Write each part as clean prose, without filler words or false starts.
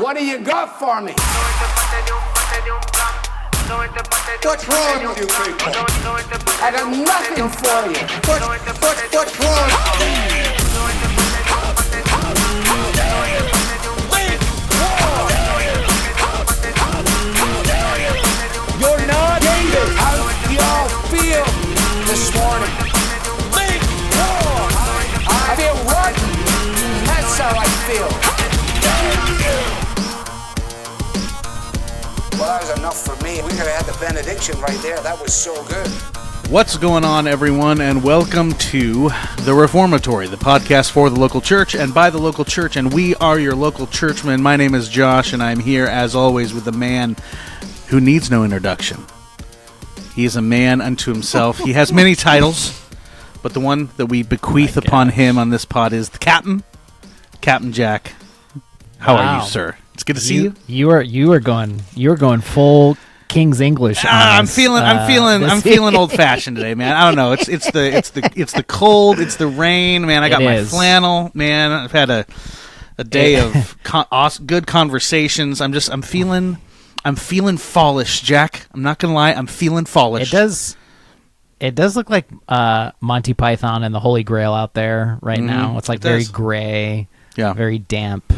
What do you got for me? What's wrong with you people? I got nothing for you. What's wrong? You're not David. How y'all feel this morning? I feel rotten. That's how I feel. Well, that was enough for me. We could have had the benediction right there. That was so good. What's going on, everyone, and welcome to The Reformatory, the podcast for the local church and by the local church, and we are your local churchmen. My name is Josh, and I'm here, as always, with the man who needs no introduction. He is a man unto himself. He has many titles, but the one that we bequeath upon him on this pod is the Captain Jack. How are you, sir? It's good to see you. You are going full King's English. I'm feeling old fashioned today, man. I don't know. It's the cold. It's the rain, man. I got my flannel, man. I've had a day of good conversations. I'm feeling fallish, Jack. I'm not gonna lie. I'm feeling fallish. It does look like Monty Python and the Holy Grail out there right now. It's like very gray, very damp.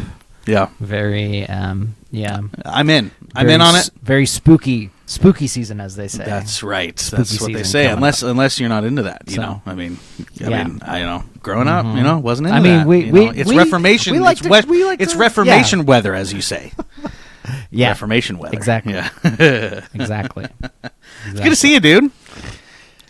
Yeah. Very, I'm in on it. Very spooky season, as they say. That's right. That's what they say. Unless you're not into that, you know. I mean, growing up, wasn't into that. It's Reformation. It's Reformation weather, as you say. Yeah. Reformation weather. Exactly. Yeah. Exactly. It's good to see you, dude.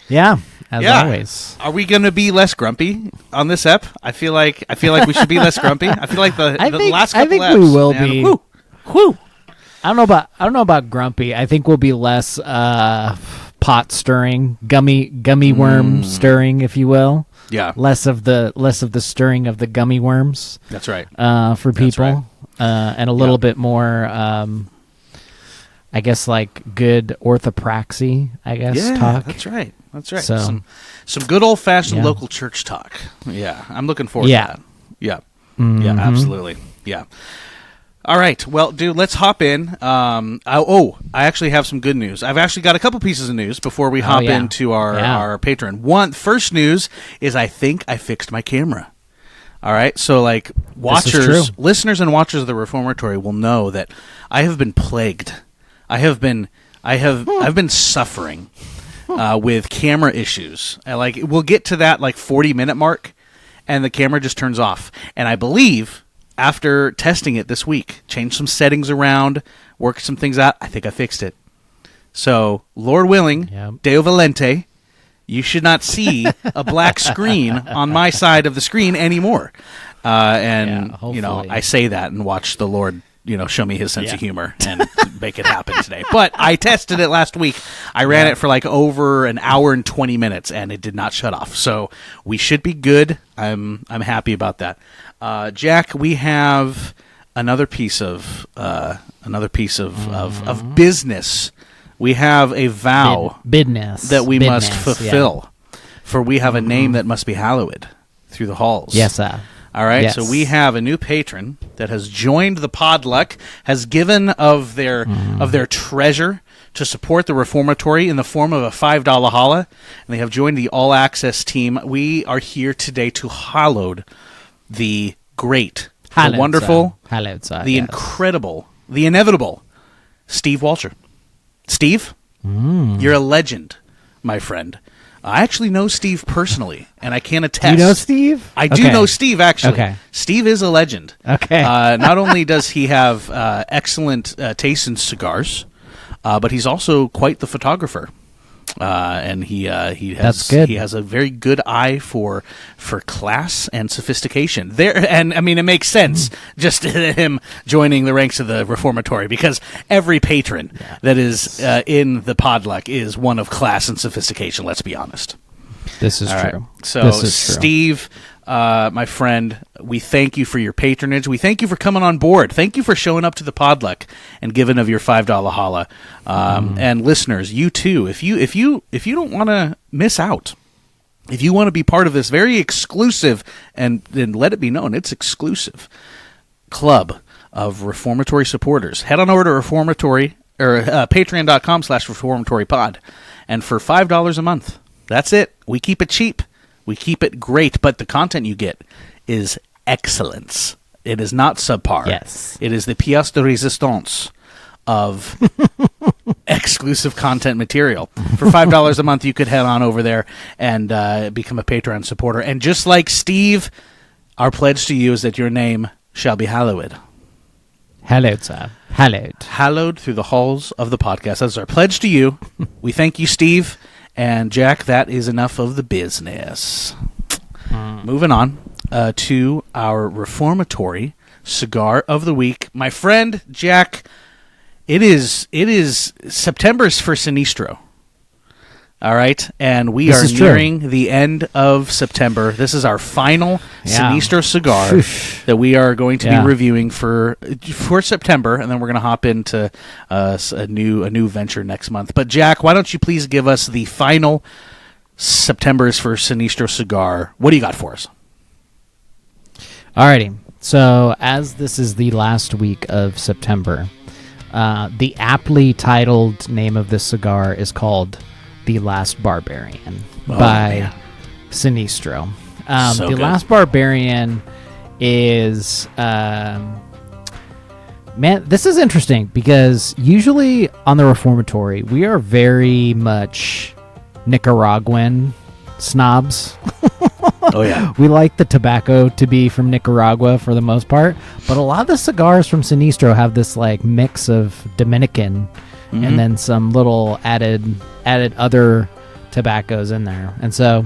Yeah. As always. Are we going to be less grumpy on this ep? I feel like we should be less grumpy. I feel like the last couple eps. I think we will be. Whew. I don't know about grumpy. I think we'll be less pot stirring, gummy worm stirring, if you will. Yeah. Less of the stirring of the gummy worms. That's right. For people, and a little bit more. I guess like good orthopraxy. Talk. That's right. So, some good old fashioned local church talk. Yeah, I'm looking forward to that. Yeah, yeah, absolutely. Yeah. All right, well, dude, let's hop in. I actually have some good news. I've actually got a couple pieces of news before we hop into our Patreon. First news is I think I fixed my camera. All right, so like listeners and watchers of the Reformatory will know that I have been plagued. I've been suffering with camera issues. We'll get to that 40-minute mark, and the camera just turns off. And I believe after testing it this week, changed some settings around, worked some things out, I think I fixed it. So, Lord willing, Deo Valente, you should not see a black screen on my side of the screen anymore. I say that and watch the Lord show me his sense of humor and make it happen today. But I tested it last week. I ran it for over an hour and 20 minutes, and it did not shut off. So we should be good. I'm happy about that. Jack, we have another piece of business. We have a vow that we must fulfill. For we have a name that must be hallowed through the halls. Yes, sir. All right, yes. So we have a new patron that has joined the Podluck, has given of their treasure to support the Reformatory in the form of a $5 holla, and they have joined the All Access team. We are here today to hallow the great, the wonderful, the incredible, the inevitable Steve Walcher. Steve, you're a legend, my friend. I actually know Steve personally, and I can attest. Do you know Steve? I do know Steve, actually. Okay. Steve is a legend. Okay. Not only does he have excellent taste in cigars, but he's also quite the photographer. And he has a very good eye for class and sophistication. It makes sense just him joining the ranks of the Reformatory, because every patron that is in the Podluck is one of class and sophistication. Let's be honest. This is true. Right. So, Steve, my friend, we thank you for your patronage. We thank you for coming on board. Thank you for showing up to the Podluck and giving of your $5 holla. And listeners, you too. If you don't want to miss out, if you want to be part of this very exclusive, and let it be known, it's exclusive club of reformatory supporters. Head on over to patreon.com/reformatorypod. And for $5 a month, that's it. We keep it cheap. We keep it great. But the content you get is excellence. It is not subpar. Yes. It is the pièce de résistance of exclusive content material. For $5 a month, you could head on over there and become a Patreon supporter. And just like Steve, our pledge to you is that your name shall be hallowed. Hallowed, sir. Hallowed. Hallowed through the halls of the podcast. That's our pledge to you. We thank you, Steve. And Jack, that is enough of the business. Moving on to our reformatory cigar of the week. My friend, Jack, it is September's for Sinistro. All right, and we are nearing the end of September. This is our final Sinistro cigar that we are going to be reviewing for September, and then we're going to hop into a new venture next month. But Jack, why don't you please give us the final September's for Sinistro cigar? What do you got for us? Alrighty, so as this is the last week of September, the aptly titled name of this cigar is called The Last Barbarian by Sinistro. The Last Barbarian is... man, this is interesting because usually on the Reformatory, we are very much Nicaraguan snobs. Oh, yeah. We like the tobacco to be from Nicaragua for the most part, but a lot of the cigars from Sinistro have this like mix of Dominican and then some little added other tobaccos in there. And so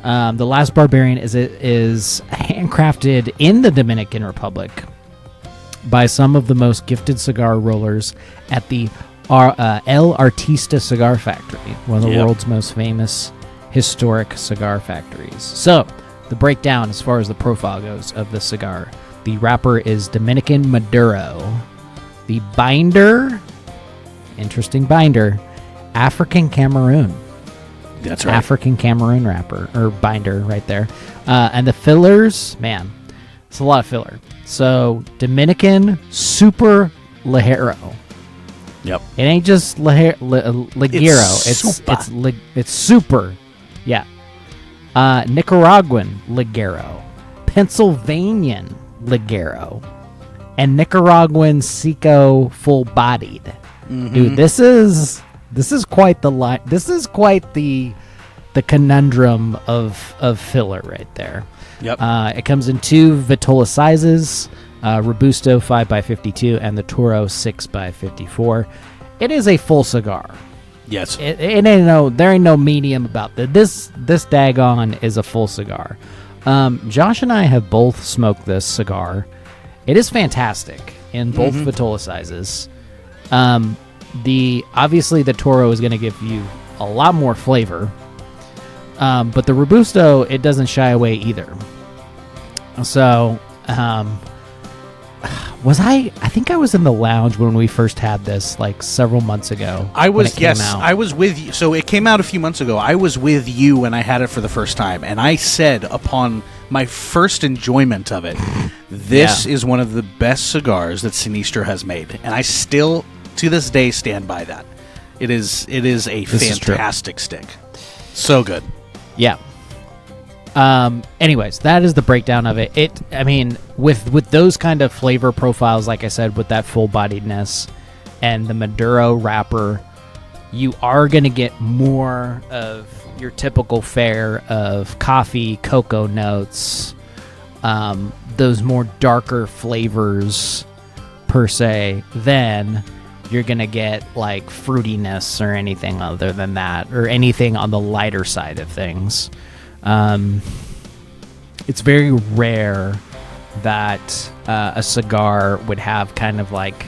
the Last Barbarian is handcrafted in the Dominican Republic by some of the most gifted cigar rollers at the El Artista Cigar Factory, one of the world's most famous historic cigar factories. So the breakdown as far as the profile goes of the cigar: the wrapper is Dominican Maduro, the binder, interesting binder, African Cameroon. That's right. African Cameroon wrapper or binder right there. And the fillers, man, it's a lot of filler. So Dominican Super Ligero. Yep. It ain't just Ligero. It's super. Yeah. Nicaraguan Ligero, Pennsylvanian Ligero, and Nicaraguan Seco Full Bodied. Dude, this is quite the line. This is quite the conundrum of filler right there. Yep. It comes in two Vitola sizes, Robusto 5x52 and the Toro 6x54. It is a full cigar. Yes. There ain't no medium about that. This daggone is a full cigar. Josh and I have both smoked this cigar. It is fantastic in both Vitola sizes. Obviously the Toro is going to give you a lot more flavor. But the Robusto, it doesn't shy away either. So, I think I was in the lounge when we first had this, like several months ago. I was with you. So it came out a few months ago. I was with you when I had it for the first time, and I said upon my first enjoyment of it, this is one of the best cigars that Sinistro has made, and I still, to this day, stand by that. It is a fantastic stick. So good. Yeah. Anyways, that is the breakdown of it. With those kind of flavor profiles, like I said, with that full-bodiedness and the Maduro wrapper, you are going to get more of your typical fare of coffee, cocoa notes, those more darker flavors per se, than you're going to get like fruitiness or anything other than that, or anything on the lighter side of things. It's very rare that a cigar would have kind of like,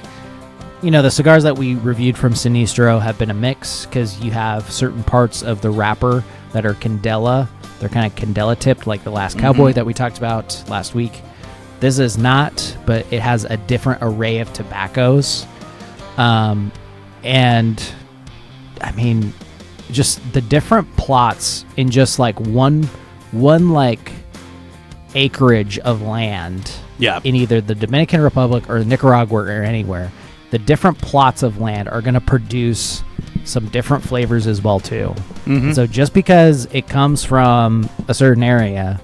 the cigars that we reviewed from Sinistro have been a mix, because you have certain parts of the wrapper that are candela. They're kind of candela tipped, like the Last Cowboy that we talked about last week. This is not, but it has a different array of tobaccos. And I mean, just the different plots in just like one like acreage of land in either the Dominican Republic or Nicaragua or anywhere, the different plots of land are going to produce some different flavors as well too. So just because it comes from a certain area,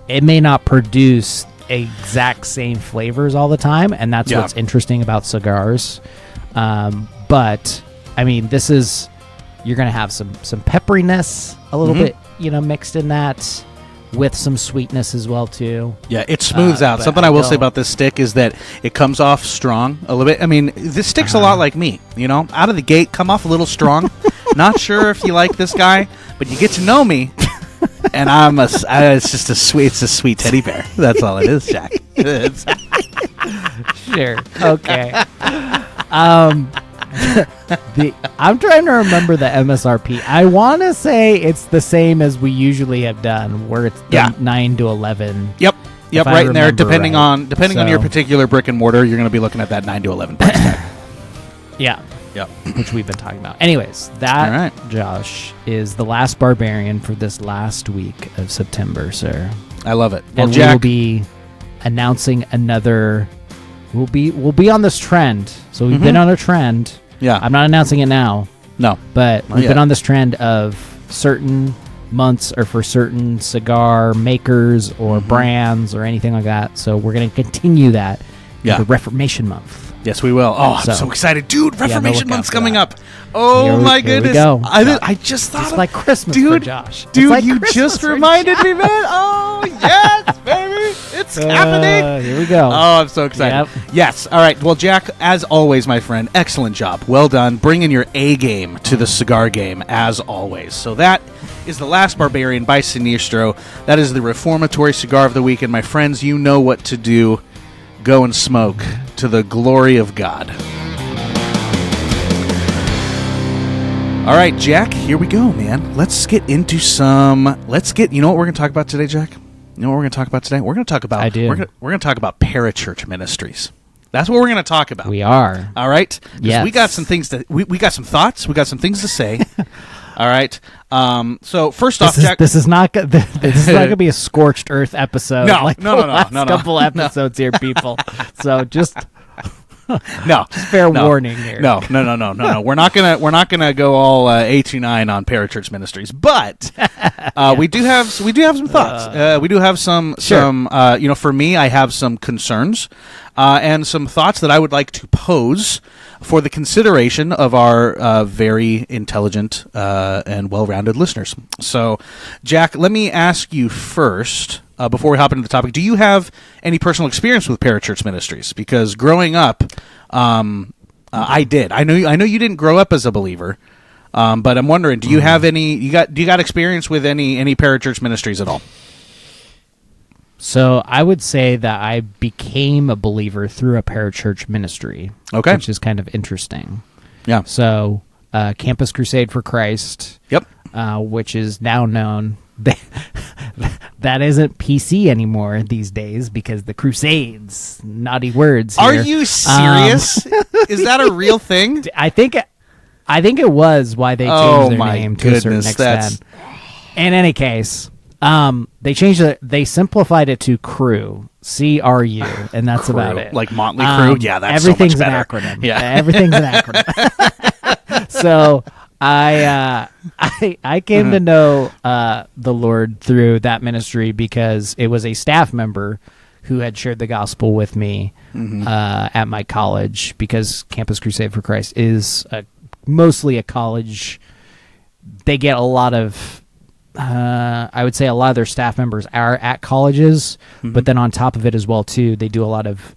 it may not produce exact same flavors all the time, and that's what's interesting about cigars. But I mean, you're going to have some pepperiness a little bit, mixed in that, with some sweetness as well too. Yeah, it smooths out. Something I will say about this stick is that it comes off strong a little bit. I mean, this stick's a lot like me, out of the gate, come off a little strong. Not sure if you like this guy, but you get to know me, and it's just a sweet teddy bear. That's all it is, Jack. Sure. Okay. I'm trying to remember the MSRP. I want to say it's the same as we usually have done, where it's 9 to 11. Yep, right in there. Depending on your particular brick and mortar, you're going to be looking at that 9 to 11 price tag. Yep. Which we've been talking about. Anyways, that, Josh, is the last Barbarian for this last week of September, sir. I love it. Well, and Jack, we'll be announcing another. We'll be on this trend. So we've been on a trend. Yeah. I'm not announcing it now. No. But we've been on this trend of certain months or for certain cigar makers or brands or anything like that. So we're going to continue that in the Reformation Month. Yes, we will. Oh, I'm so excited. Dude, Reformation Month's coming up. Oh, my goodness. Here we go. I just thought it's like Christmas for Josh. Dude, like you just reminded me, man. Oh, yes, baby. It's happening. Here we go. Oh, I'm so excited. Yep. Yes. All right. Well, Jack, as always, my friend, excellent job. Well done. Bringing your A game to the cigar game, as always. So that is the last Barbarian by Sinistro. That is the Reformatory Cigar of the Week. And my friends, you know what to do. Go and smoke to the glory of God. All right, Jack, here we go, man. Let's get into you know what we're going to talk about today, Jack? You know what we're going to talk about today? We're going to talk about we're going to talk about Parachurch Ministries. That's what we're going to talk about. We are. All right? Yes. We got some things we got some thoughts, we got some things to say. All right. So first off, Jack, this is not going to be a scorched earth episode. No, like no, the last couple episodes here, people. So just fair warning here. No. We're not gonna go all A29 on Parachurch Ministries, but we do have some thoughts. We do have some for me, I have some concerns and some thoughts that I would like to pose for the consideration of our very intelligent and well-rounded listeners. So, Jack, let me ask you first, before we hop into the topic, do you have any personal experience with Parachurch Ministries? Because growing up, I did. I know you didn't grow up as a believer, but I'm wondering, do you have any? Do you got experience with any Parachurch Ministries at all? So I would say that I became a believer through a parachurch ministry, which is kind of interesting. Yeah. So Campus Crusade for Christ, which is now known. That isn't PC anymore these days because the Crusades, naughty words here. Are you serious? Is that a real thing? I think it was why they changed their name to a certain extent. In any case. They changed it. They simplified it to Crew, CRU, and that's Crew. About it. Like Motley Crue. Yeah, that's everything's so much an better. acronym. Yeah, everything's an acronym. So I came to know the Lord through that ministry because it was a staff member who had shared the gospel with me at my college, because Campus Crusade for Christ is mostly a college. They get a lot of. I would say a lot of their staff members are at colleges, but then on top of it as well too, they do a lot of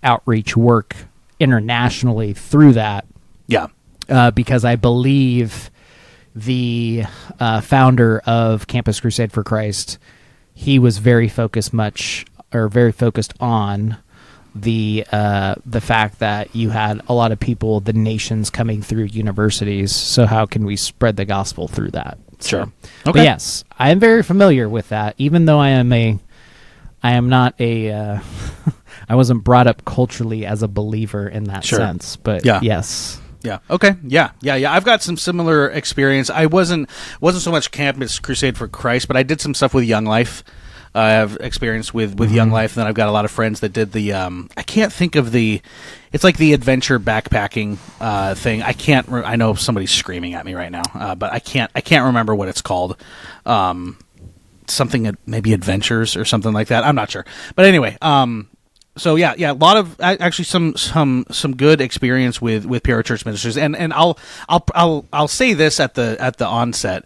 outreach work internationally through that. Yeah, because I believe the founder of Campus Crusade for Christ, he was very focused on the fact that you had a lot of people, the nations, coming through universities. So how can we spread the gospel through that? Sure. Okay. But yes, I am very familiar with that, even though I am not a I wasn't brought up culturally as a believer in that sense. But yes. Yeah. Okay. Yeah. I've got some similar experience. I wasn't so much Campus Crusade for Christ, but I did some stuff with Young Life. I have experience with Young Life, and then I've got a lot of friends that did the I can't think of it's like the adventure backpacking thing. I know somebody's screaming at me right now, but I can't remember what it's called. Something maybe Adventures or something like that. I'm not sure, but anyway. So yeah, a lot of actually some good experience with Parachurch Ministries, and I'll say this at the onset.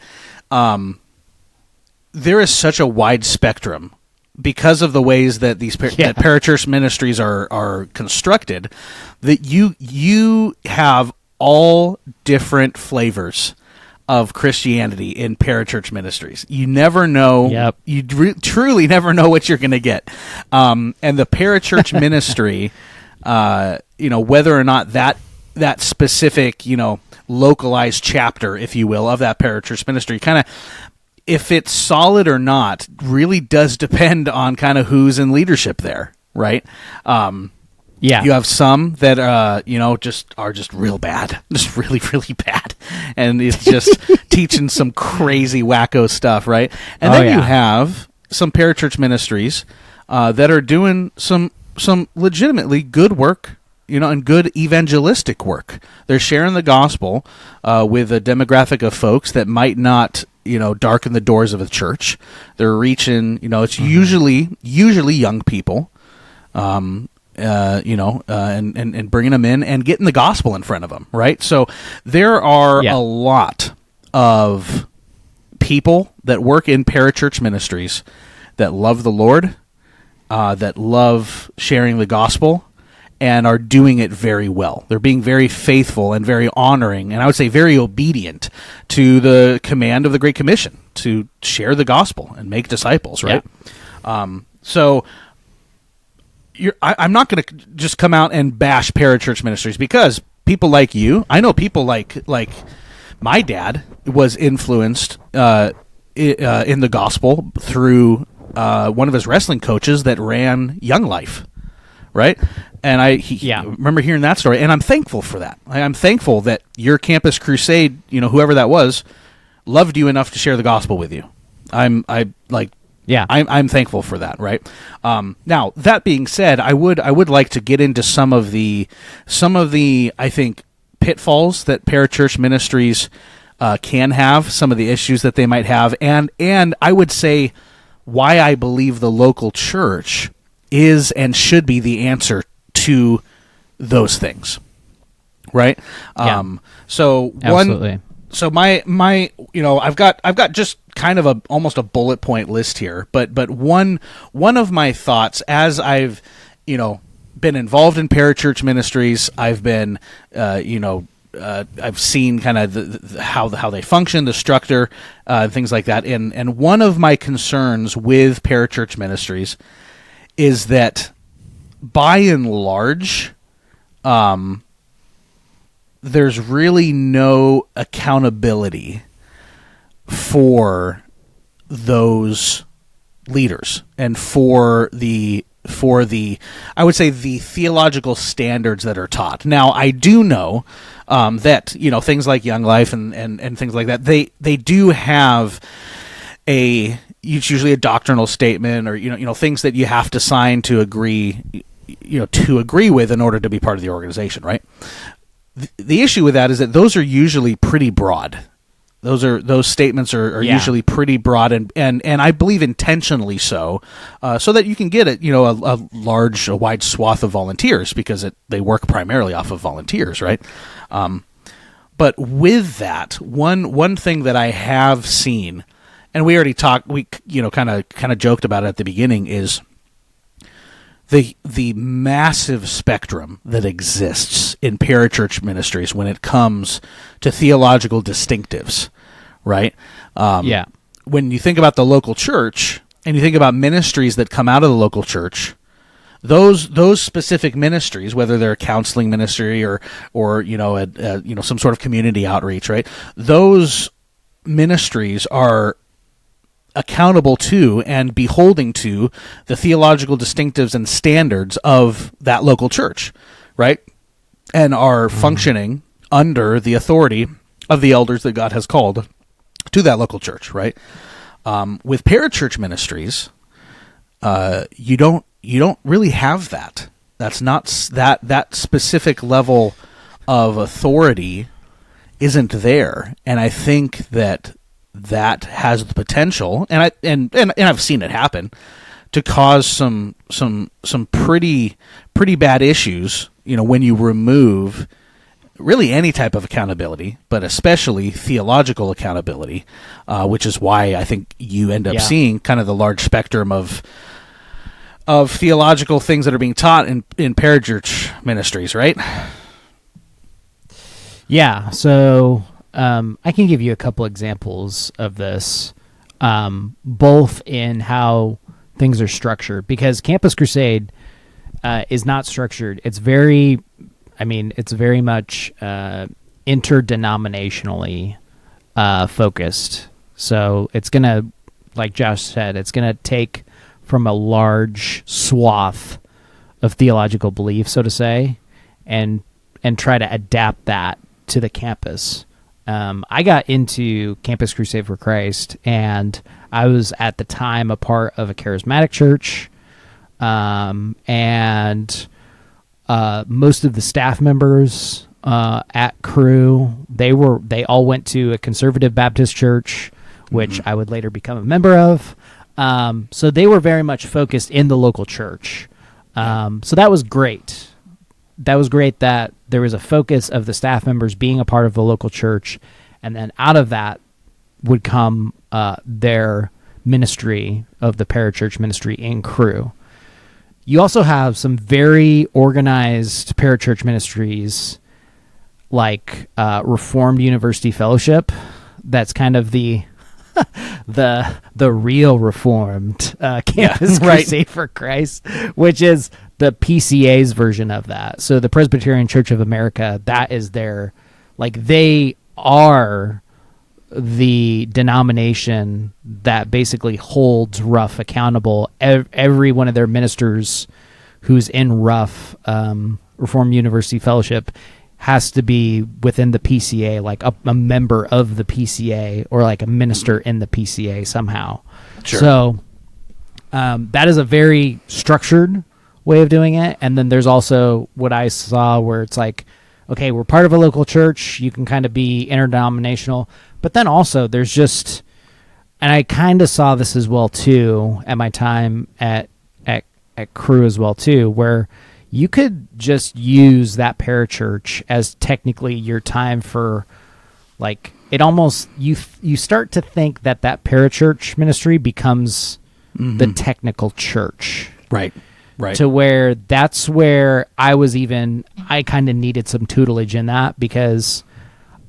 There is such a wide spectrum because of the ways that that Parachurch Ministries are constructed, that you have all different flavors of Christianity in Parachurch Ministries. You never know. Yep. You truly never know what you're going to get. And the Parachurch Ministry, whether or not that specific, localized chapter, if you will, of that Parachurch Ministry, kind of, if it's solid or not, really does depend on kind of who's in leadership there, right? You have some that just real bad, just really, really bad, and it's just teaching some crazy wacko stuff, right? And then you have some Parachurch Ministries that are doing some legitimately good work, and good evangelistic work. They're sharing the gospel with a demographic of folks that might not, darken the doors of a church. They're reaching, it's usually young people. And bringing them in and getting the gospel in front of them, right? So there are a lot of people that work in Parachurch Ministries that love the Lord, that love sharing the gospel, and are doing it very well. They're being very faithful and very honoring, and I would say very obedient to the command of the Great Commission to share the gospel and make disciples, right? So I'm not going to just come out and bash Parachurch Ministries, because people like you, I know people like my dad was influenced in the gospel through one of his wrestling coaches that ran Young Life, right? And I remember hearing that story, and I'm thankful for that. I'm thankful that your campus crusade, whoever that was, loved you enough to share the gospel with you. I'm thankful for that, right? Now, that being said, I would like to get into some of the I think pitfalls that Parachurch Ministries can have, some of the issues that they might have, and I would say why I believe the local church is and should be the answer to those things, right? So absolutely. So my I've got just kind of almost a bullet point list here, but one of my thoughts as I've been involved in Parachurch Ministries, I've been I've seen kind of how they function, the structure, things like that, and one of my concerns with Parachurch Ministries is that by and large, there's really no accountability for those leaders and for the I would say the theological standards that are taught. Now, I do know that things like Young Life and things like that, they do have it's usually a doctrinal statement or things that you have to sign to agree with in order to be part of the organization, right? The issue with that is that those are usually pretty broad. Those statements are usually pretty broad and I believe intentionally so that you can get a wide swath of volunteers, because they work primarily off of volunteers, right? But with that, one thing that I have seen, and we already talked, we kind of joked about it at the beginning, is the massive spectrum that exists in Parachurch Ministries when it comes to theological distinctives, right? When you think about the local church and you think about ministries that come out of the local church, those specific ministries, whether they're a counseling ministry or some sort of community outreach, right? Those ministries are accountable to and beholding to the theological distinctives and standards of that local church, right? And are functioning under the authority of the elders that God has called to that local church, right? With Parachurch Ministries, you don't really have that. That's not that specific level of authority isn't there, and I think that has the potential, and I've seen it happen, to cause some pretty bad issues. When you remove really any type of accountability, but especially theological accountability, which is why I think you end up seeing kind of the large spectrum of theological things that are being taught in Parachurch Ministries, right? Yeah, so I can give you a couple examples of this, both in how things are structured, because Campus Crusade is not structured. It's very much interdenominationally focused. So it's going to, like Josh said, it's going to take from a large swath of theological belief, so to say, and try to adapt that to the campus. I got into Campus Crusade for Christ, and I was at the time a part of a charismatic church, and most of the staff members at Cru, they all went to a conservative Baptist church, which I would later become a member of. So they were very much focused in the local church. So that was great. That was great that there was a focus of the staff members being a part of the local church, and then out of that would come their ministry of the Parachurch Ministry in Cru. You also have some very organized parachurch ministries like Reformed University Fellowship. That's kind of the real Reformed Campus Crusade for Christ, which is the PCA's version of that. So the Presbyterian Church of America, that is their, they are the denomination that basically holds Rough accountable. Every one of their ministers who's in Rough Reformed University Fellowship has to be within the PCA, like a member of the PCA, or like a minister in the PCA somehow. Sure. So that is a very structured way of doing it. And then there's also what I saw where it's like, okay, we're part of a local church. You can kind of be interdenominational. But then also there's just, and I kind of saw this as well too at my time at Cru as well too, where you could just use that parachurch as technically your time for, it almost, you start to think that parachurch ministry becomes the technical church. Right. To where that's where I kind of needed some tutelage in that, because,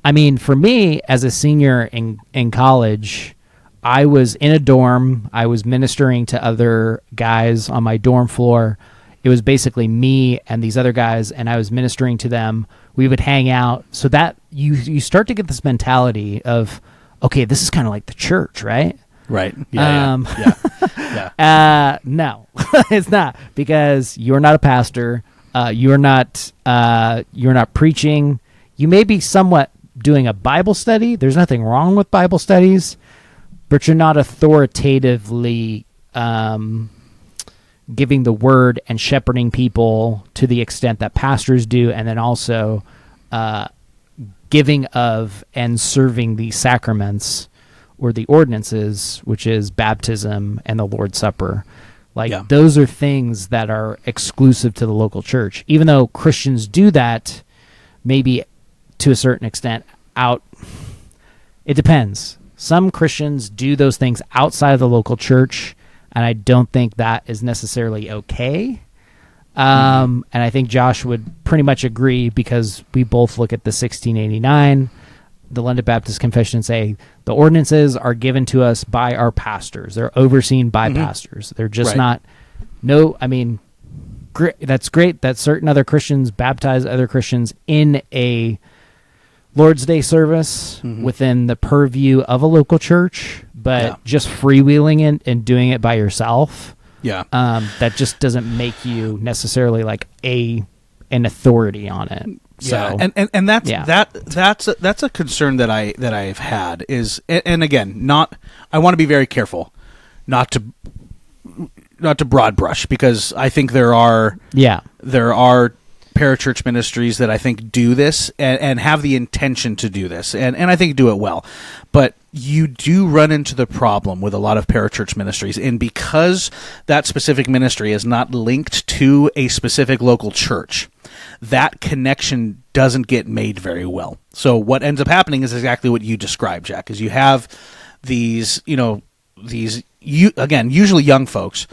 for me as a senior in college, I was in a dorm. I was ministering to other guys on my dorm floor. It was basically me and these other guys, and I was ministering to them. We would hang out. So that you start to get this mentality of, okay, this is kind of like the church, right? Right. Yeah. No, it's not, because you're not a pastor. You're not preaching. You may be somewhat doing a Bible study. There's nothing wrong with Bible studies, but you're not authoritatively giving the word and shepherding people to the extent that pastors do, and then also giving of and serving the sacraments or the ordinances, which is baptism and the Lord's Supper. Those are things that are exclusive to the local church. Even though Christians do that, maybe to a certain extent it depends. Some Christians do those things outside of the local church, and I don't think that is necessarily okay. And I think Josh would pretty much agree, because we both look at the 1689, the London Baptist Confession, and say the ordinances are given to us by our pastors. They're overseen by pastors. They're just not. That's great that certain other Christians baptize other Christians in a Lord's Day service within the purview of a local church, but just freewheeling it and doing it by yourself, that just doesn't make you necessarily an authority on it. So, and that's a concern that I've had is, and again, I want to be very careful not to broad brush, because I think there are parachurch ministries that I think do this and have the intention to do this, and I think do it well. But you do run into the problem with a lot of parachurch ministries, and because that specific ministry is not linked to a specific local church, that connection doesn't get made very well. So what ends up happening is exactly what you described, Jack, is you have these, usually young folks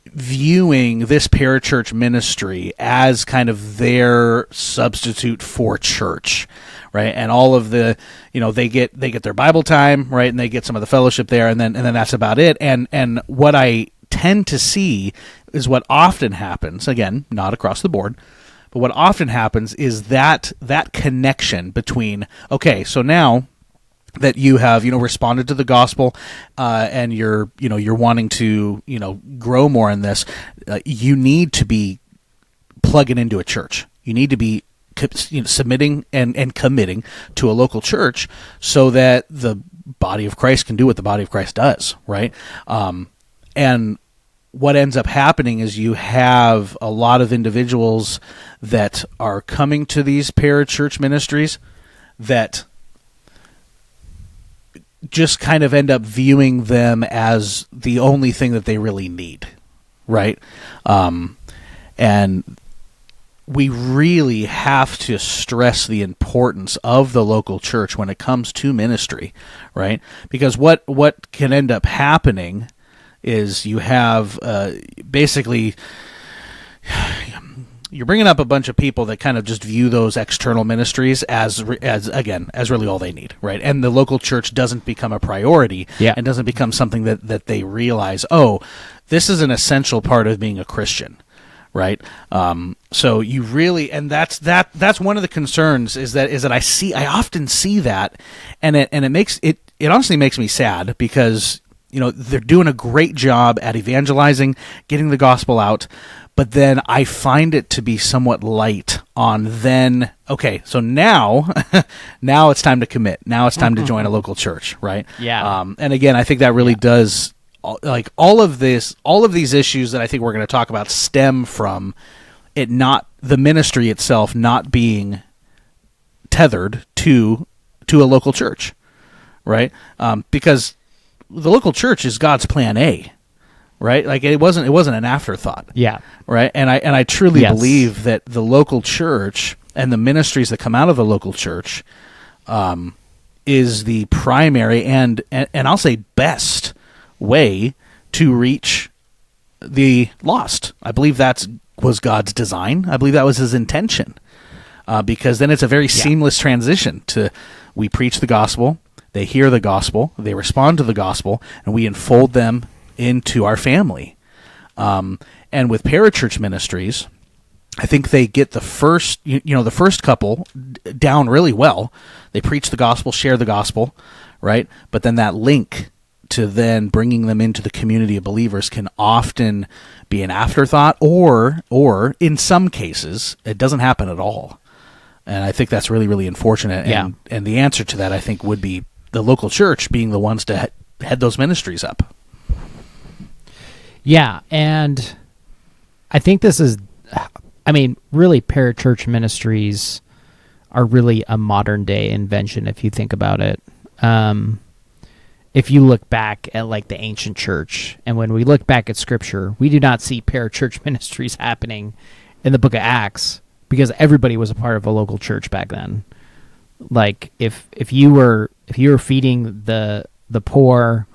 viewing this parachurch ministry as kind of their substitute for church, right? And all of the, they get their Bible time, right? And they get some of the fellowship there, and then that's about it. And what I tend to see is what often happens, again, not across the board, but what often happens is that connection between, okay, so now that you have, responded to the gospel, and you're wanting to, grow more in this, you need to be plugging into a church. You need to be submitting and committing to a local church so that the body of Christ can do what the body of Christ does, right? And what ends up happening is you have a lot of individuals that are coming to these parachurch ministries that just kind of end up viewing them as the only thing that they really need, right? And we really have to stress the importance of the local church when it comes to ministry, right? Because what can end up happening is you have basically you're bringing up a bunch of people that kind of just view those external ministries as really all they need, right? And the local church doesn't become a priority, and doesn't become something that they realize, oh, this is an essential part of being a Christian, right? So you really, and that's one of the concerns is that I often see that, and it honestly makes me sad, because they're doing a great job at evangelizing, getting the gospel out. But then I find it to be somewhat light on then, okay, so now it's time to commit. Now it's time to join a local church, right? Yeah. And again, I think that really does, like, all of these issues that I think we're going to talk about stem from it not, the ministry itself not being tethered to a local church, right? Because the local church is God's plan A. Right, like it wasn't an afterthought. Yeah, right, and I truly believe that the local church and the ministries that come out of the local church is the primary and I'll say best way to reach the lost. I believe that was God's design. I believe that was His intention, because then it's a very seamless transition to we preach the gospel, they hear the gospel, they respond to the gospel, and we enfold them into our family. And with parachurch ministries, I think they get the first couple down really well. They preach the gospel, share the gospel, right? But then that link to then bringing them into the community of believers can often be an afterthought, or in some cases, it doesn't happen at all. And I think that's really, really unfortunate. And the answer to that, I think, would be the local church being the ones to head those ministries up. Yeah, and I think this is, really parachurch ministries are really a modern day invention if you think about it. If you look back at like the ancient church, and when we look back at Scripture, we do not see parachurch ministries happening in the book of Acts because everybody was a part of a local church back then. Like if you were feeding the poor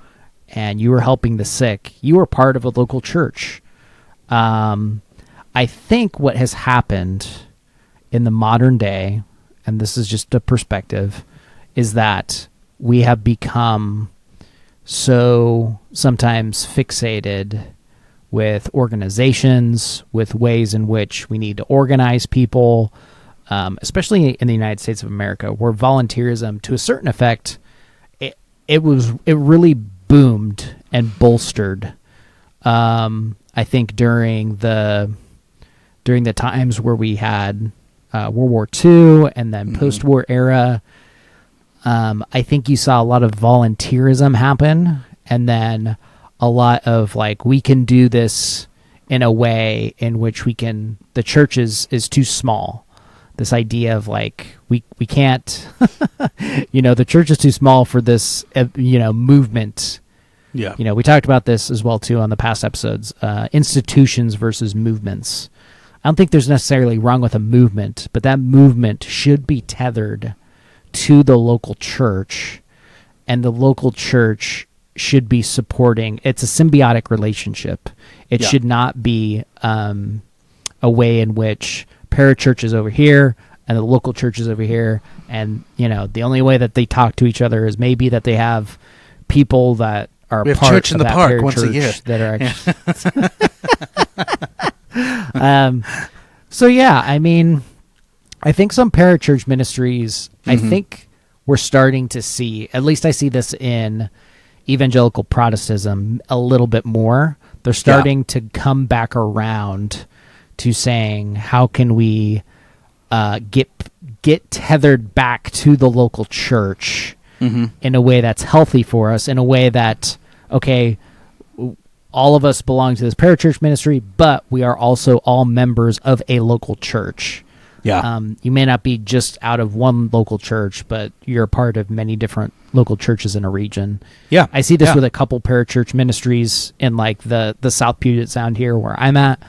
and you were helping the sick, you were part of a local church. I think what has happened in the modern day, and this is just a perspective, is that we have become so sometimes fixated with organizations, with ways in which we need to organize people, especially in the United States of America, where volunteerism, to a certain effect, it really boomed and bolstered. I think during the times where we had World War II and then post-war era, I think you saw a lot of volunteerism happen, and then a lot of like, we can do this in a way in which the church is too small. This idea of like, we can't, the church is too small for this, movement. Yeah. We talked about this as well too on the past episodes, institutions versus movements. I don't think there's necessarily wrong with a movement, but that movement should be tethered to the local church, and the local church should be supporting. It's a symbiotic relationship. It should not be a way in which parachurch is over here and the local church is over here, and the only way that they talk to each other is maybe that they have people that are part church in of the that park once a year that are actually so yeah, I mean, I think some parachurch ministries, I think we're starting to see, at least I see this in evangelical Protestantism a little bit more. They're starting to come back around to saying, how can we get tethered back to the local church in a way that's healthy for us, in a way that, okay, all of us belong to this parachurch ministry, but we are also all members of a local church. Yeah. You may not be just out of one local church, but you're a part of many different local churches in a region. Yeah. I see this with a couple parachurch ministries in like the South Puget Sound here where I'm at,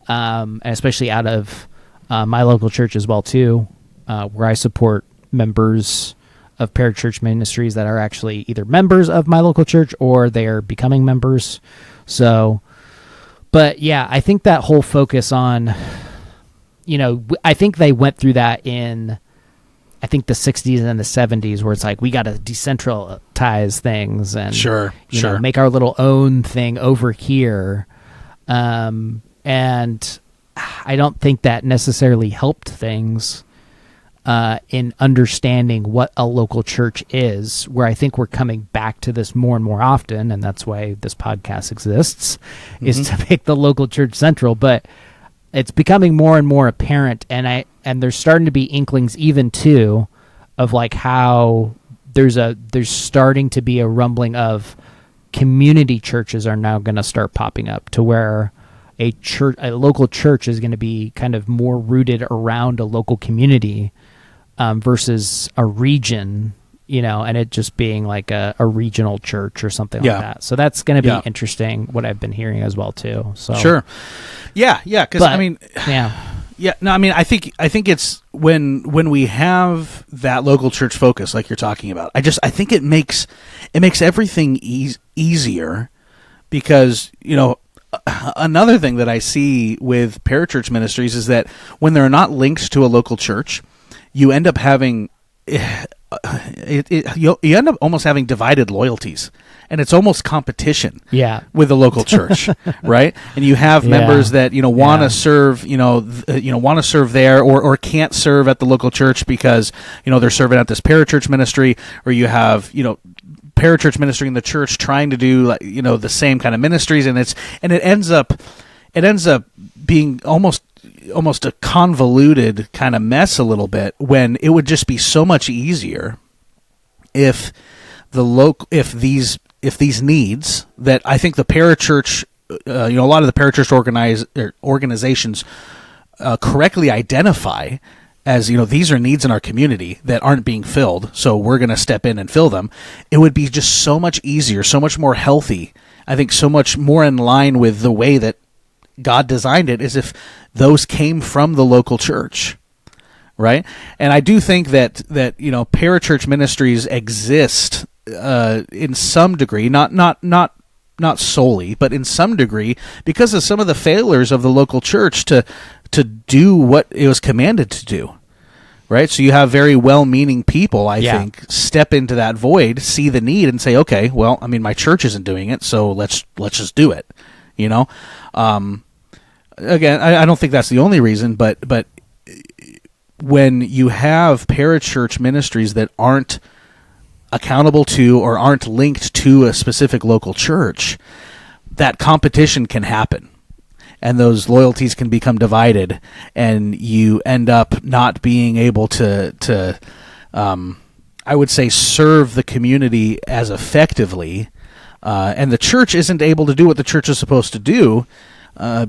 and especially out of my local church as well too, where I support members of parachurch ministries that are actually either members of my local church or they are becoming members. So, but yeah, I think that whole focus on, I think they went through that in, I think the 60s and the 70s, where it's like, we got to decentralize things and make our little own thing over here. And I don't think that necessarily helped things in understanding what a local church is, where I think we're coming back to this more and more often, and that's why this podcast exists, is to make the local church central. But it's becoming more and more apparent, and there's starting to be inklings even too of like how there's starting to be a rumbling of community churches are now going to start popping up, to where a local church is going to be kind of more rooted around a local community versus a region, and it just being like a regional church or something like that. So that's going to be interesting, what I've been hearing as well too. So sure. Yeah. Because I mean, no, I mean, I think it's when we have that local church focus, like you're talking about, I think it makes everything easier, because, another thing that I see with parachurch ministries is that when they're not linked to a local church, you end up having you end up almost having divided loyalties, and it's almost competition with the local church, right? And you have members that want to serve want to serve there, or can't serve at the local church because they're serving at this parachurch ministry, or you have parachurch ministry in the church trying to do the same kind of ministries, and it ends up being almost a convoluted kind of mess a little bit, when it would just be so much easier if these needs that I think the parachurch, a lot of the parachurch organizations correctly identify as, these are needs in our community that aren't being filled, so we're going to step in and fill them. It would be just so much easier, so much more healthy, I think so much more in line with the way that God designed it, is if those came from the local church, right? And I do think that parachurch ministries exist in some degree, not solely, but in some degree, because of some of the failures of the local church to do what it was commanded to do, right? So you have very well-meaning people, I think, step into that void, see the need, and say, okay, well, I mean, my church isn't doing it, so let's just do it, Again, I don't think that's the only reason, but when you have parachurch ministries that aren't accountable to or aren't linked to a specific local church, that competition can happen, and those loyalties can become divided, and you end up not being able to I would say, serve the community as effectively and the church isn't able to do what the church is supposed to do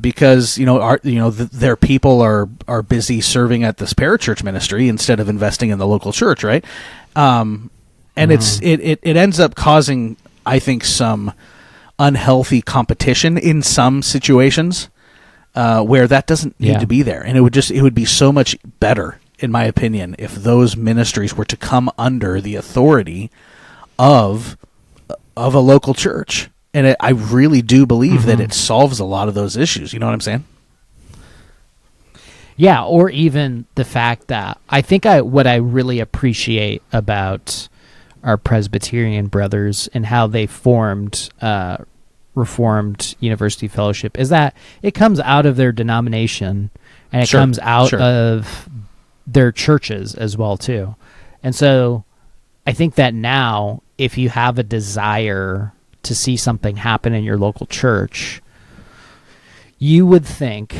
because their people are busy serving at this parachurch ministry instead of investing in the local church, right? And it ends up causing, I think, some unhealthy competition in some situations where that doesn't need to be there, and it would be so much better, in my opinion, if those ministries were to come under the authority of a local church. And I really do believe that it solves a lot of those issues. You know what I'm saying? Yeah, or even the fact that I think what I really appreciate about our Presbyterian brothers and how they formed Reformed University Fellowship is that it comes out of their denomination, and it comes out of their churches as well too. And so I think that now, if you have a desire to see something happen in your local church, you would think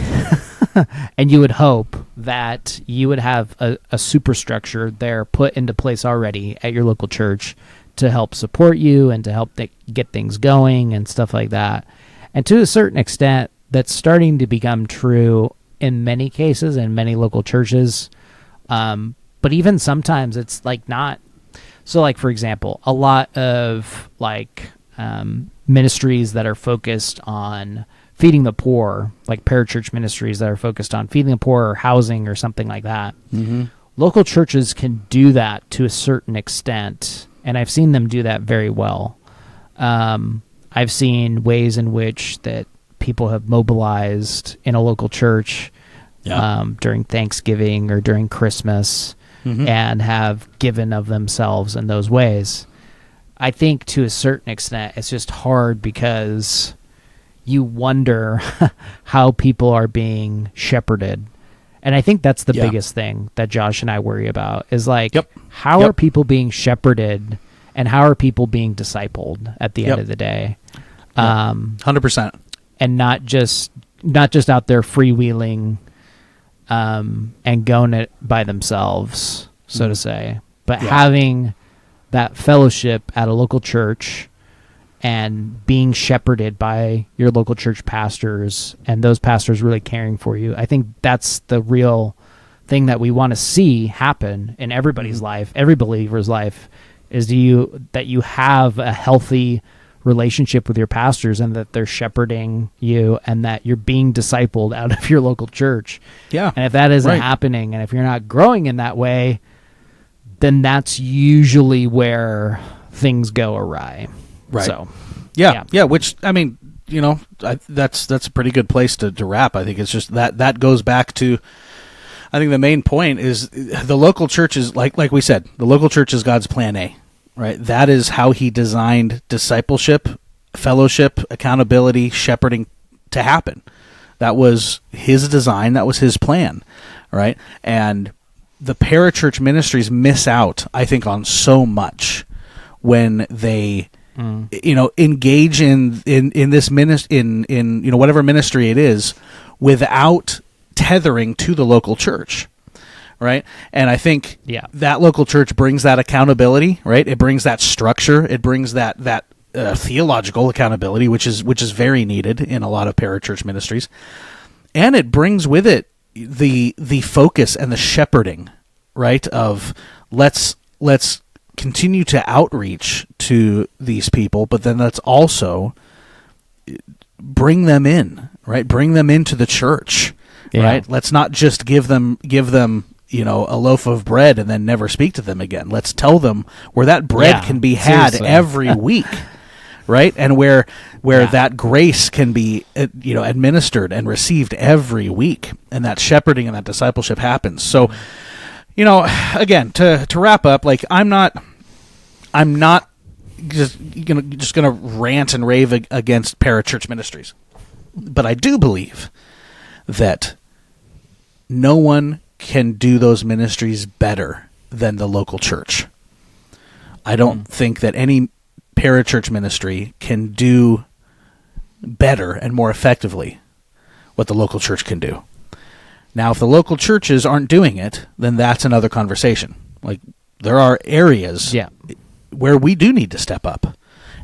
and you would hope that you would have a superstructure there put into place already at your local church to help support you and to help get things going and stuff like that. And to a certain extent, that's starting to become true in many cases in many local churches. But even sometimes it's like not. So like, for example, a lot of like ministries that are focused on feeding the poor, like parachurch ministries that are focused on feeding the poor or housing or something like that. Local churches can do that to a certain extent, and I've seen them do that very well. I've seen ways in which that people have mobilized in a local church during Thanksgiving or during Christmas and have given of themselves in those ways. I think to a certain extent it's just hard because you wonder how people are being shepherded. And I think that's the biggest thing that Josh and I worry about is like, how are people being shepherded and how are people being discipled at the end of the day? 100%. And not just out there freewheeling and going it by themselves, so to say, but having that fellowship at a local church and being shepherded by your local church pastors and those pastors really caring for you. I think that's the real thing that we want to see happen in everybody's life, every believer's life, is that you have a healthy relationship with your pastors and that they're shepherding you and that you're being discipled out of your local church. Yeah. And if that isn't happening and if you're not growing in that way, then that's usually where things go awry. Right. So, yeah. Which, I mean, that's a pretty good place to wrap. I think it's just that goes back to, I think the main point is the local church is, like we said, the local church is God's plan A, right? That is how he designed discipleship, fellowship, accountability, shepherding to happen. That was his design. That was his plan, right? And the parachurch ministries miss out, I think, on so much when they engage in this in whatever ministry it is without tethering to the local church, right? And I think that local church brings that accountability, right? It brings that structure. It brings that theological accountability, which is very needed in a lot of parachurch ministries, and it brings with it the focus and the shepherding, right? Of let's continue to outreach to these people, but then let's also bring them in, right? Bring them into the church, right? Let's not just give them, a loaf of bread and then never speak to them again. Let's tell them where that bread can be had every week, right? And where that grace can be, administered and received every week, and that shepherding and that discipleship happens. So, again, to wrap up, like I'm not just gonna rant and rave against parachurch ministries, but I do believe that no one can do those ministries better than the local church. I don't think that any parachurch ministry can do better and more effectively what the local church can do. Now, if the local churches aren't doing it, then that's another conversation. Like, there are areas where we do need to step up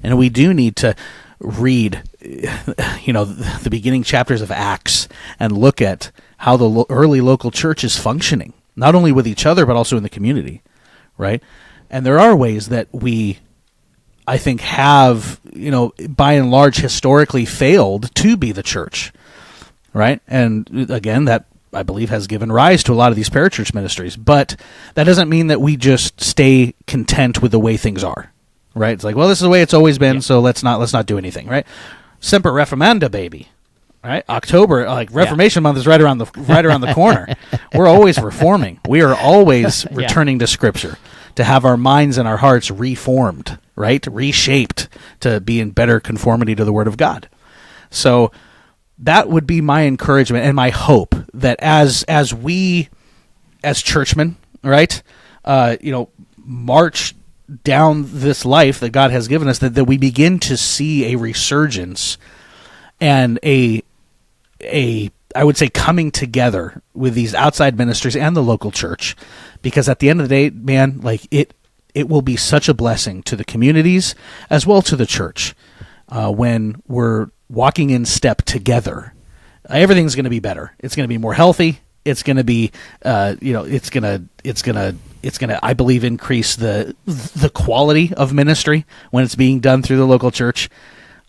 and we do need to read, the beginning chapters of Acts and look at how the early local church is functioning, not only with each other, but also in the community, right? And there are ways that we, I think, have, by and large, historically failed to be the church, right? And again, that, I believe, has given rise to a lot of these parachurch ministries. But that doesn't mean that we just stay content with the way things are, right? It's like, well, this is the way it's always been, so let's not do anything, right? Semper Reformanda, baby. Right, October, like Reformation Month, is right around the corner. We're always reforming. We are always returning to Scripture to have our minds and our hearts reformed, right, reshaped to be in better conformity to the Word of God. So that would be my encouragement and my hope that as we, as churchmen, right, march down this life that God has given us, that we begin to see a resurgence and I would say coming together with these outside ministries and the local church, because at the end of the day, man, like it will be such a blessing to the communities as well to the church when we're walking in step together. Everything's going to be better. It's going to be more healthy. It's going to be, it's going to, I believe, increase the quality of ministry when it's being done through the local church.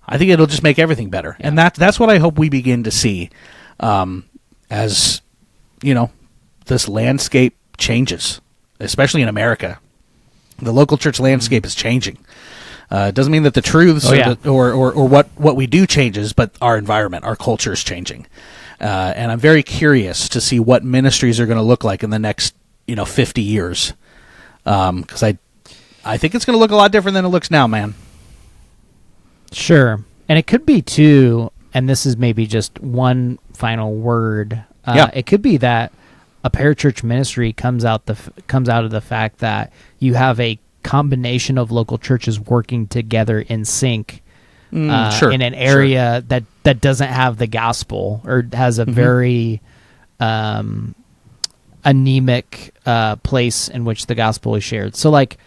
I think it'll just make everything better. Yeah. And that's what I hope we begin to see as, this landscape changes, especially in America. The local church landscape is changing. It doesn't mean that the truths or what we do changes, but our environment, our culture is changing. And I'm very curious to see what ministries are going to look like in the next, 50 years. Because I think it's going to look a lot different than it looks now, man. Sure. And it could be, too, and this is maybe just one final word, it could be that a parachurch ministry comes out of the fact that you have a combination of local churches working together in sync in an area that doesn't have the gospel or has a very anemic place in which the gospel is shared. So like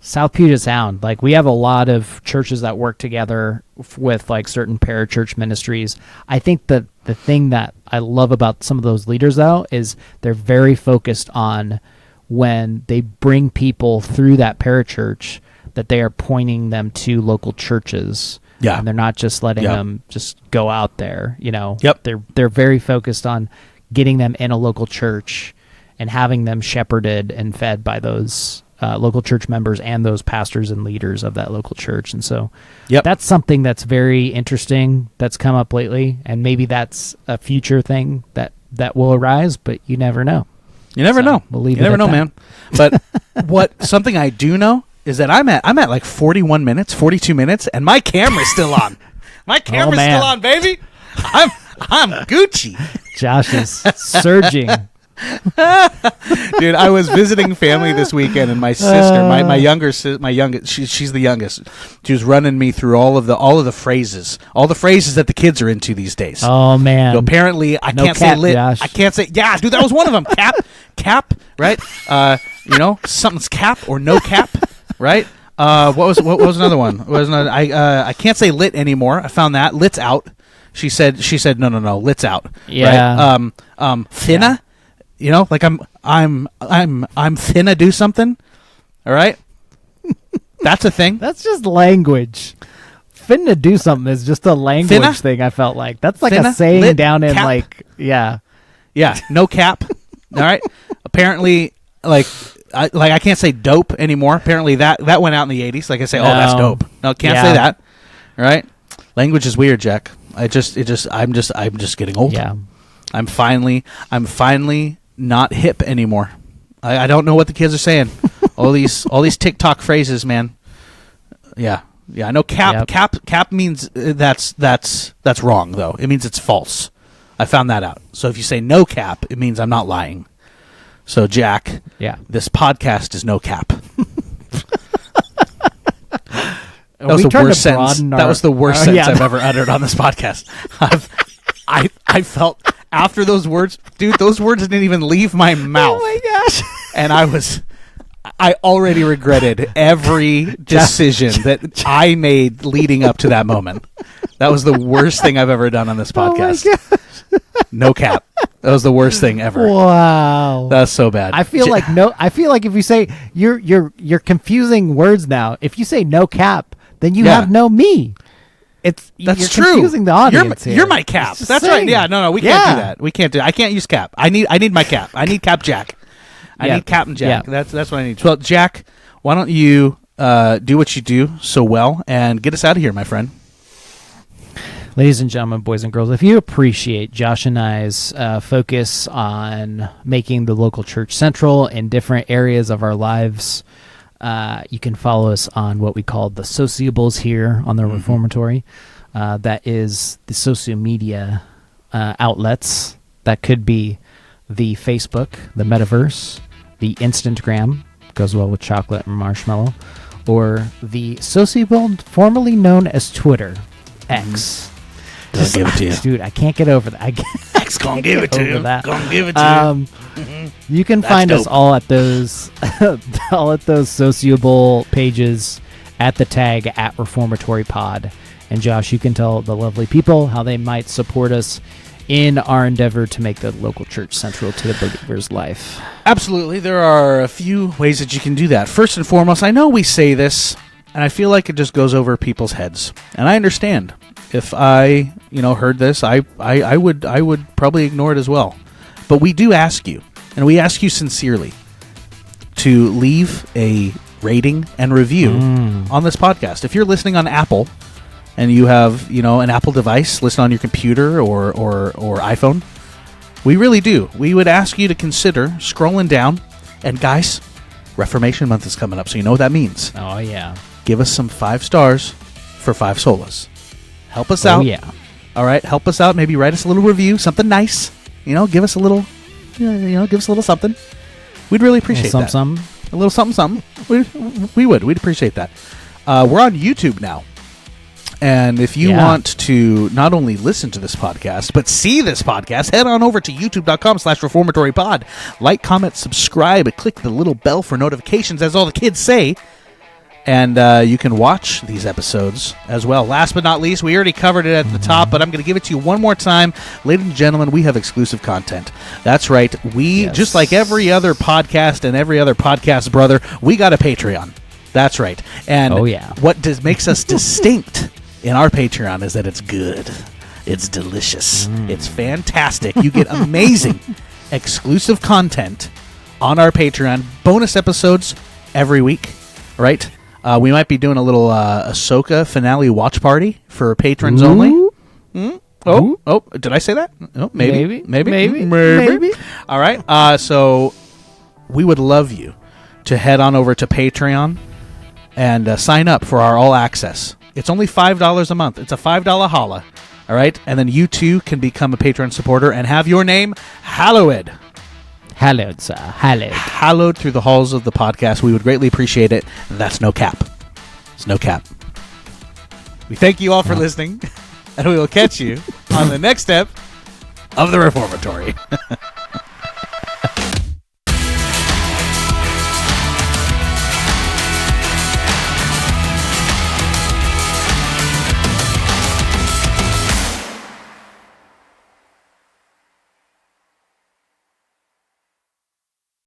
South Puget Sound, like we have a lot of churches that work together with like certain parachurch ministries. I think that the thing that I love about some of those leaders though is they're very focused on when they bring people through that parachurch that they are pointing them to local churches. Yeah. And they're not just letting them just go out there, They're very focused on getting them in a local church and having them shepherded and fed by those local church members and those pastors and leaders of that local church. And so that's something that's very interesting that's come up lately, and maybe that's a future thing that will arise, but you never know. You never know. We'll leave you never know, man. But something I do know is that I'm at like 41 minutes, 42 minutes, and my camera's still on. My camera's still on, baby. I'm Gucci. Josh is surging. Dude, I was visiting family this weekend, and my sister, she's the youngest. She was running me through all of the phrases that the kids are into these days. Oh man! So apparently, I can't say lit. Josh. I can't say dude. That was one of them. Cap, right? Something's cap or no cap, right? What was another one? I can't say lit anymore. I found that lit's out. She said no, lit's out. Yeah. Right? Thinna. Like I'm finna do something. All right, that's a thing. That's just language. Finna do something is just a language thing. I felt like that's like a saying down in cap. No cap. All right. Apparently, I can't say dope anymore. Apparently that went out in the 80s. Like I say, that's dope. No, can't say that. All right. Language is weird, Jack. I'm just getting old. Yeah. I'm finally not hip anymore. I don't know what the kids are saying. all these TikTok phrases, man. Yeah. I know cap means that's wrong though. It means it's false. I found that out. So if you say no cap, it means I'm not lying. So Jack, this podcast is no cap. That was the worst sentence. That was the worst sentence I've ever uttered on this podcast. I felt after those words, dude, those words didn't even leave my mouth. Oh my gosh! And I was I already regretted every decision that I made leading up to that moment. That was the worst thing I've ever done on this podcast. Oh No cap. That was the worst thing ever. Wow. That's so bad. I feel like if you say you're confusing words now. If you say no cap, then you have no me. That's you're true. Confusing the audience. You're my cap. That's saying. right. Yeah. No. We can't do that. We can't do. I can't use cap. I need my cap. I need Cap Jack. I need Captain Jack. Yeah. That's what I need. Well, Jack, why don't you do what you do so well and get us out of here, my friend? Ladies and gentlemen, boys and girls, if you appreciate Josh and I's focus on making the local church central in different areas of our lives, you can follow us on what we call the sociables here on the Reformatory. That is the social media outlets. That could be the Facebook, the Metaverse, the Instagram, goes well with chocolate and marshmallow, or the sociable formerly known as Twitter, X. Gonna give it to you. Dude, I can't get over that. X gonna give it to you. Gonna give it to you. You can find us all at those sociable pages at the tag at Reformatory Pod. And Josh, you can tell the lovely people how they might support us in our endeavor to make the local church central to the believer's life. Absolutely. There are a few ways that you can do that. First and foremost, I know we say this, and I feel like it just goes over people's heads. And I understand. If I, heard this, I would probably ignore it as well. But we do ask you, and we ask you sincerely, to leave a rating and review on this podcast. If you're listening on Apple and you have, an Apple device, listen on your computer or iPhone, we really do. We would ask you to consider scrolling down. And guys, Reformation Month is coming up, so you know what that means. Oh, yeah. Give us some 5 stars for 5 solas. Help us out. Oh, yeah. All right, help us out. Maybe write us a little review, something nice. Give us a little, give us a little something. We'd really appreciate that. Something. A little something. We'd appreciate that. We're on YouTube now. And if you want to not only listen to this podcast, but see this podcast, head on over to youtube.com/reformatorypod. Like, comment, subscribe, and click the little bell for notifications, as all the kids say. And you can watch these episodes as well. Last but not least, we already covered it at the top, but I'm going to give it to you one more time. Ladies and gentlemen, we have exclusive content. That's right. We, just like every other podcast and every other podcast brother, we got a Patreon. That's right. And what makes us distinct in our Patreon is that it's good. It's delicious. It's fantastic. You get amazing exclusive content on our Patreon. Bonus episodes every week, right? We might be doing a little Ahsoka finale watch party for patrons only. Oh, did I say that? Oh, maybe. All right. So we would love you to head on over to Patreon and sign up for our all access. It's only $5 a month. It's a $5 holla. All right. And then you too can become a Patreon supporter and have your name hallowed. Hallowed, sir. Hallowed. Hallowed through the halls of the podcast. We would greatly appreciate it. And that's no cap. It's no cap. We thank you all for listening, and we will catch you on the next step of the Reformatory.